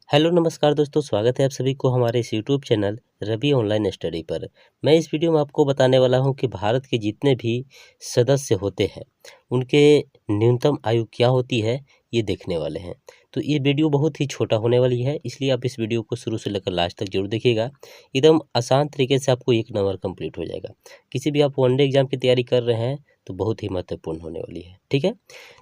Hello नमस्कार दोस्तों, स्वागत है आप सभी को हमारे इस YouTube channel Ravi online study पर। मैं इस वीडियो में आपको बताने वाला हूं कि भारत के जितने भी सदस्य होते हैं उनके न्यूनतम आयु क्या होती है, ये देखने वाले हैं। तो ये वीडियो बहुत ही छोटा होने वाली है, इसलिए आप इस वीडियो को शुरू से लेकर लास्ट तक जरूर देखिएगा। एकदम आसान तरीके से आपको 1 नंबर कंप्लीट हो जाएगा। किसी भी आप वनडे एग्जाम की तैयारी कर रहे हैं तो बहुत ही महत्वपूर्ण होने वाली है। ठीक है,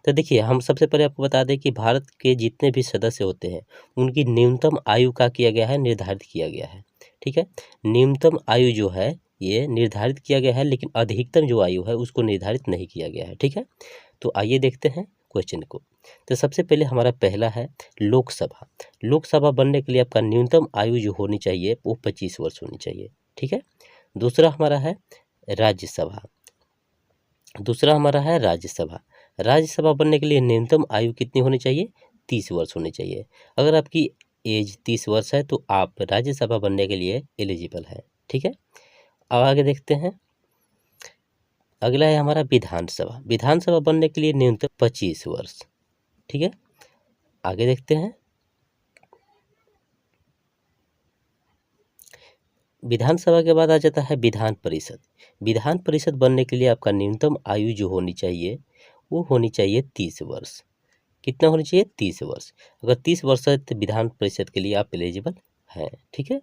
तो देखिए हम सबसे पहले आपको बता दें कि भारत के जितने भी सदस्य होते हैं उनकी न्यूनतम आयु का किया गया है, निर्धारित किया गया है। ठीक है, न्यूनतम आयु जो है ये निर्धारित किया गया है, लेकिन अधिकतम जो आयु है उसको निर्धारित नहीं किया गया है। ठीक है, तो आइए देखते हैं क्वेश्चन को। तो सबसे पहले हमारा पहला है लोकसभा। लोकसभा बनने के लिए आपका न्यूनतम आयु जो होनी चाहिए वो 25 वर्ष होनी चाहिए। ठीक है, दूसरा हमारा है राज्यसभा। दूसरा हमारा है राज्यसभा। राज्यसभा बनने के लिए न्यूनतम आयु कितनी होनी चाहिए? 30 वर्ष होनी चाहिए। अगर आपकी एज 30 वर्ष है तो आप राज्यसभा बनने के लिए एलिजिबल है। ठीक है, अब आगे देखते हैं। अगला है हमारा विधानसभा। विधानसभा बनने के लिए न्यूनतम 25 वर्ष। ठीक है, आगे देखते हैं। विधानसभा के बाद आ जाता है विधान परिषद। विधान परिषद बनने के लिए आपका न्यूनतम आयु जो होनी चाहिए वो होनी चाहिए 30 वर्ष। कितना होनी चाहिए? 30 वर्ष। अगर 30 वर्ष है तो विधान परिषद के लिए आप एलिजिबल हैं। ठीक है,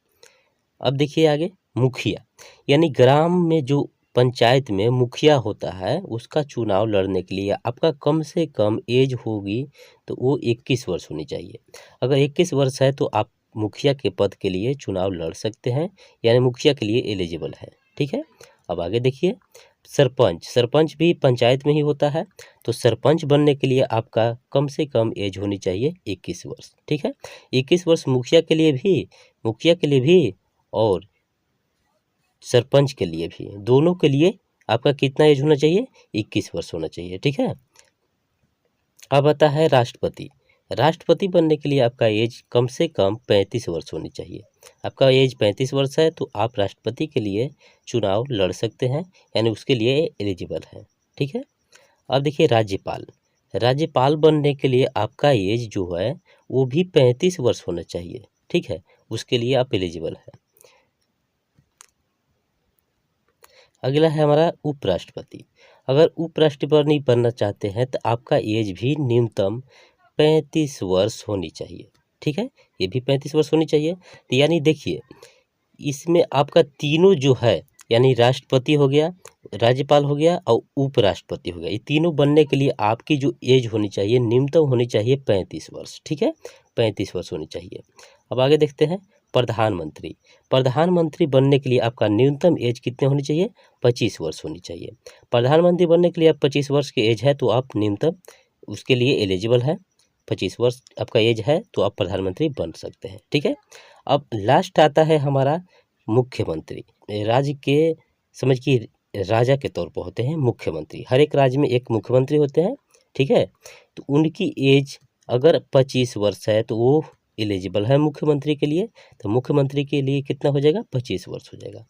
अब देखिए आगे मुखिया, यानी ग्राम में जो पंचायत में मुखिया होता है उसका चुनाव लड़ने के लिए आपका कम से कम एज होगी तो वो 21 वर्ष होनी चाहिए। अगर 21 वर्ष है तो आप मुखिया के पद के लिए चुनाव लड़ सकते हैं, यानी मुखिया के लिए एलिजिबल है। ठीक है, अब आगे देखिए सरपंच। सरपंच भी पंचायत में ही होता है, तो सरपंच बनने के लिए आपका कम से कम एज होनी चाहिए 21 वर्ष। ठीक है, 21 वर्ष मुखिया के लिए भी और सरपंच के लिए भी, दोनों के लिए आपका कितना एज होना चाहिए? 21 वर्ष होना चाहिए। ठीक है, अब आता है राष्ट्रपति। राष्ट्रपति बनने के लिए आपका एज कम से कम 35 वर्ष होनी चाहिए। आपका एज 35 वर्ष है तो आप राष्ट्रपति के लिए चुनाव लड़ सकते हैं, यानी उसके लिए एलिजिबल हैं। ठीक है, अब देखिए राज्यपाल। राज्यपाल बनने के लिए आपका एज जो है वो भी 35 वर्ष होना चाहिए। ठीक है, उसके लिए आप एलिजिबल हैं। अगला है हमारा उपराष्ट्रपति। अगर उपराष्ट्रपति बनना चाहते हैं तो आपका एज भी न्यूनतम 35 वर्ष होनी चाहिए। ठीक है, ये भी 35 वर्ष होनी चाहिए। तो यानी देखिए इसमें आपका तीनों जो है, यानी राष्ट्रपति हो गया, राज्यपाल हो गया और उपराष्ट्रपति हो गया, ये तीनों बनने के लिए आपकी जो एज होनी चाहिए न्यूनतम होनी चाहिए 35 वर्ष। ठीक है, 35 वर्ष होनी चाहिए। अब आगे देखते हैं प्रधानमंत्री। प्रधानमंत्री बनने के लिए आपका न्यूनतम एज कितने होनी चाहिए? 25 वर्ष होनी चाहिए। प्रधानमंत्री बनने के लिए आप 25 वर्ष की एज है तो आप न्यूनतम उसके लिए एलिजिबल है। 25 वर्ष आपका एज है तो आप प्रधानमंत्री बन सकते हैं। ठीक है, अब लास्ट आता है हमारा मुख्यमंत्री। राज्य के समझिए राजा के तौर पर होते हैं मुख्यमंत्री। हर एक राज्य में एक मुख्यमंत्री होते हैं। ठीक है, तो उनकी एज अगर 25 वर्ष है तो वो एलिजिबल है मुख्यमंत्री के लिए। तो मुख्यमंत्री के लिए कितना हो जाएगा? 25 वर्ष हो जाएगा।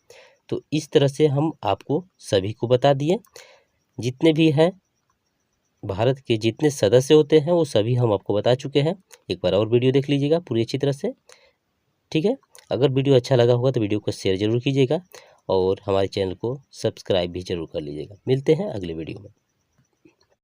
तो इस तरह से हम आपको सभी को बता दिए, जितने भी हैं भारत के जितने सदस्य होते हैं वो सभी हम आपको बता चुके हैं। एक बार और वीडियो देख लीजिएगा पूरी अच्छी तरह से। ठीक है, अगर वीडियो अच्छा लगा होगा तो वीडियो को शेयर जरूर कीजिएगा और हमारे चैनल को सब्सक्राइब भी जरूर कर लीजिएगा। मिलते हैं अगले वीडियो में।